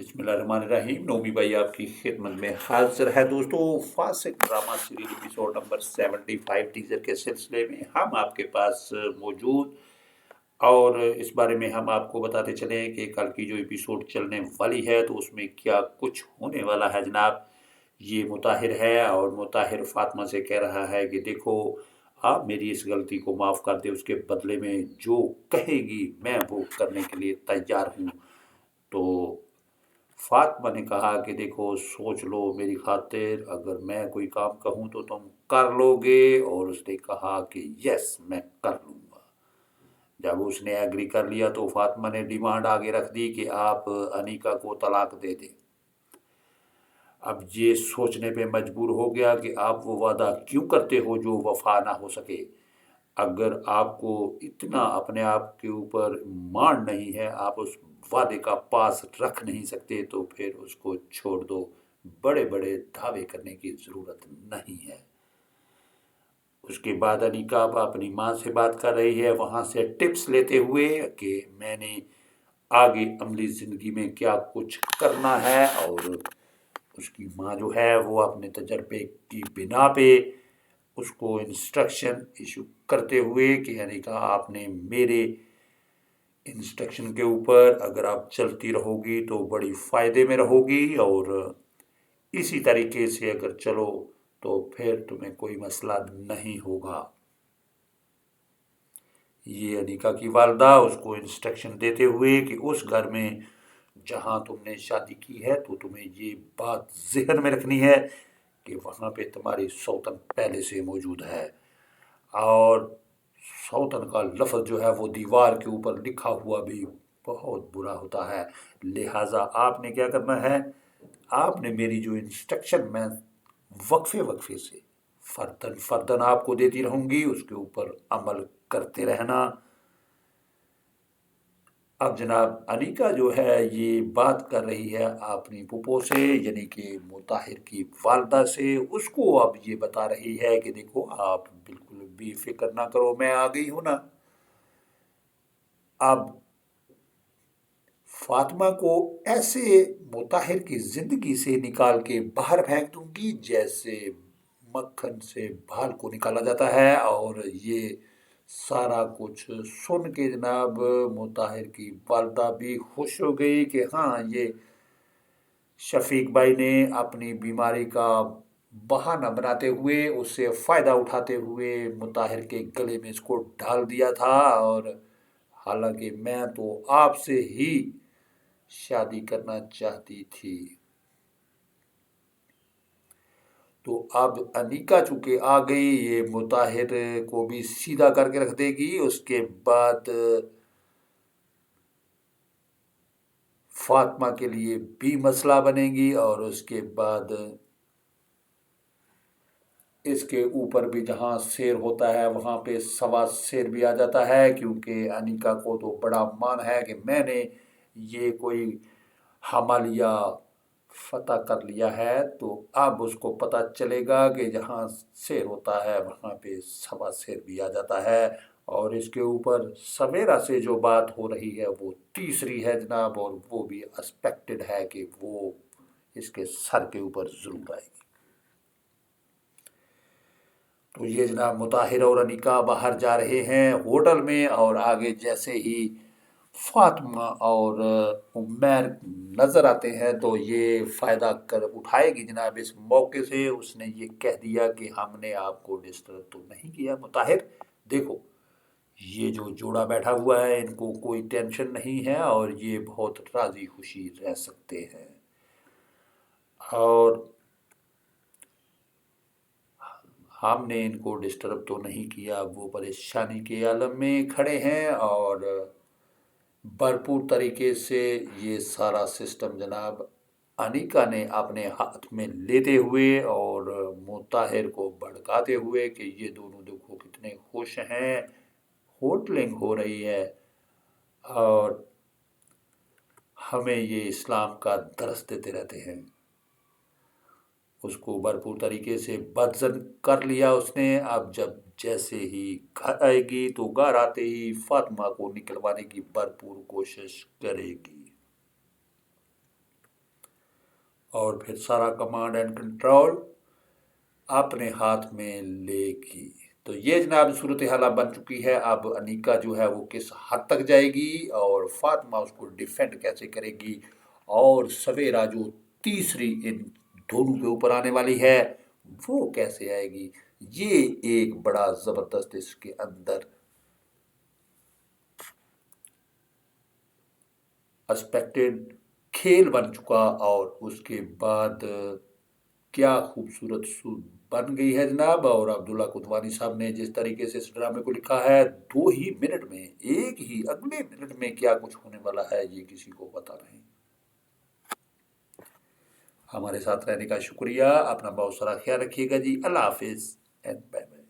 बिस्मिल्लाहिर्रहमानिर्रहीम। नोमी भाई आपकी खिदमत में हाजिर है दोस्तों। फासिक drama series episode number 75 teaser के सिलसिले में हम आपके पास मौजूद, और इस बारे में हम आपको बताते चले कि कल की जो एपिसोड चलने वाली है तो उसमें क्या कुछ होने वाला है जनाब। ये मुताहिर है और मुताहिर फातिमा से कह रहा है कि देखो, आप मेरी इस गलती को माफ़ कर दे, उसके बदले में जो कहेगी मैं वो करने के लिए तैयार हूँ। तो फातिमा ने कहा कि देखो, सोच लो मेरी खातिर, अगर मैं कोई काम कहूँ तो तुम कर लोगे। और उसने कहा कि यस, मैं कर लूँगा। जब उसने एग्री कर लिया तो फातिमा ने डिमांड आगे रख दी कि आप अनीका को तलाक दे दें। अब ये सोचने पे मजबूर हो गया कि आप वो वादा क्यों करते हो जो वफा ना हो सके। अगर आपको इतना अपने आप के ऊपर मान नहीं है, आप उस वादे का पास रख नहीं सकते, तो फिर उसको छोड़ दो। बड़े बड़े दावे करने की ज़रूरत नहीं है। उसके बाद अनीका अब अपनी माँ से बात कर रही है, वहाँ से टिप्स लेते हुए कि मैंने आगे अमली ज़िंदगी में क्या कुछ करना है। और उसकी माँ जो है वो अपने तजर्बे की बिना पे उसको इंस्ट्रक्शन इशू करते हुए कि अनीका, आपने मेरे इंस्ट्रक्शन के ऊपर अगर आप चलती रहोगी तो बड़ी फ़ायदे में रहोगी, और इसी तरीके से अगर चलो तो फिर तुम्हें कोई मसला नहीं होगा। ये अनीका की वालदा उसको इंस्ट्रक्शन देते हुए कि उस घर में जहाँ तुमने शादी की है तो तुम्हें ये बात जहन में रखनी है कि वहाँ पे तुम्हारी सौतन पहले से मौजूद है, और सौतन का लफ्ज़ जो है वो दीवार के ऊपर लिखा हुआ भी बहुत बुरा होता है। लिहाजा आपने क्या करना है, आपने मेरी जो इंस्ट्रक्शन मैं वक्फे वक्फे से फर्दन फर्दन आपको देती रहूँगी, उसके ऊपर अमल करते रहना। अब जनाब अनीका जो है ये बात कर रही है अपनी पुप्पो से, यानी कि मुताहिर की वालदा से। उसको अब ये बता रही है कि देखो, आप बिल्कुल भी फिक्र ना करो, मैं आ गई हूँ ना। अब फातिमा को ऐसे मुताहिर की ज़िंदगी से निकाल के बाहर फेंक दूंगी जैसे मक्खन से बाल को निकाला जाता है। और ये सारा कुछ सुन के जनाब मुताहिर की वालदा भी खुश हो गई कि हाँ, ये शफीक भाई ने अपनी बीमारी का बहाना बनाते हुए, उससे फ़ायदा उठाते हुए मुताहिर के गले में इसको डाल दिया था। और हालांकि मैं तो आपसे ही शादी करना चाहती थी। तो अब अनीका चूंकि आ गई, ये मुताहिर को भी सीधा करके रख देगी। उसके बाद फातिमा के लिए भी मसला बनेगी, और उसके बाद इसके ऊपर भी जहाँ शेर होता है वहाँ पे सवा शेर भी आ जाता है, क्योंकि अनीका को तो बड़ा मान है कि मैंने ये कोई हमालिया फतह कर लिया है। तो अब उसको पता चलेगा कि जहाँ शेर होता है वहाँ पे सवा शेर भी आ जाता है। और इसके ऊपर सवेरा से जो बात हो रही है वो तीसरी है जनाब, और वो भी एक्सपेक्टेड है कि वो इसके सर के ऊपर ज़रूर आएगी। तो ये जनाब मुताहिर और अनीका बाहर जा रहे हैं होटल में, और आगे जैसे ही फातिमा और उमैर नज़र आते हैं तो ये फ़ायदा कर उठाएगी जनाब इस मौके से। उसने ये कह दिया कि हमने आपको डिस्टर्ब तो नहीं किया मुताहिर, देखो ये जो जोड़ा बैठा हुआ है इनको कोई टेंशन नहीं है, और ये बहुत राज़ी खुशी रह सकते हैं। और हमने इनको डिस्टर्ब तो नहीं किया, वो परेशानी के आलम में खड़े हैं। और भरपूर तरीके से ये सारा सिस्टम जनाब अनीका ने अपने हाथ में लेते हुए और मुताहिर को भड़काते हुए कि ये दोनों देखो कितने खुश हैं, होटलिंग हो रही है, और हमें ये इस्लाम का दरस देते रहते हैं। उसको भरपूर तरीके से बदजन कर लिया उसने। अब जब जैसे ही घर आएगी तो घर आते ही फातिमा को निकलवाने की भरपूर कोशिश करेगी। और फिर सारा कमांड एंड कंट्रोल अपने हाथ में लेगी। तो ये जनाब सूरत हाल बन चुकी है। अब अनिका जो है वो किस हद तक जाएगी और फातिमा उसको डिफेंड कैसे करेगी, और सवेरा जो तीसरी इन दोनों के ऊपर आने वाली है वो कैसे आएगी, ये एक बड़ा ज़बरदस्त इसके अंदर एक्सपेक्टेड खेल बन चुका। और उसके बाद क्या खूबसूरत बन गई है जनाब। और अब्दुल्ला कुतवानी साहब ने जिस तरीके से इस ड्रामे को लिखा है, 2 ही मिनट में, एक ही अगले मिनट में क्या कुछ होने वाला है ये किसी को पता नहीं। हमारे साथ रहने का शुक्रिया। अपना बहुत सारा ख्याल रखिएगा जी। अल्लाह हाफिज एंड बाय बाय।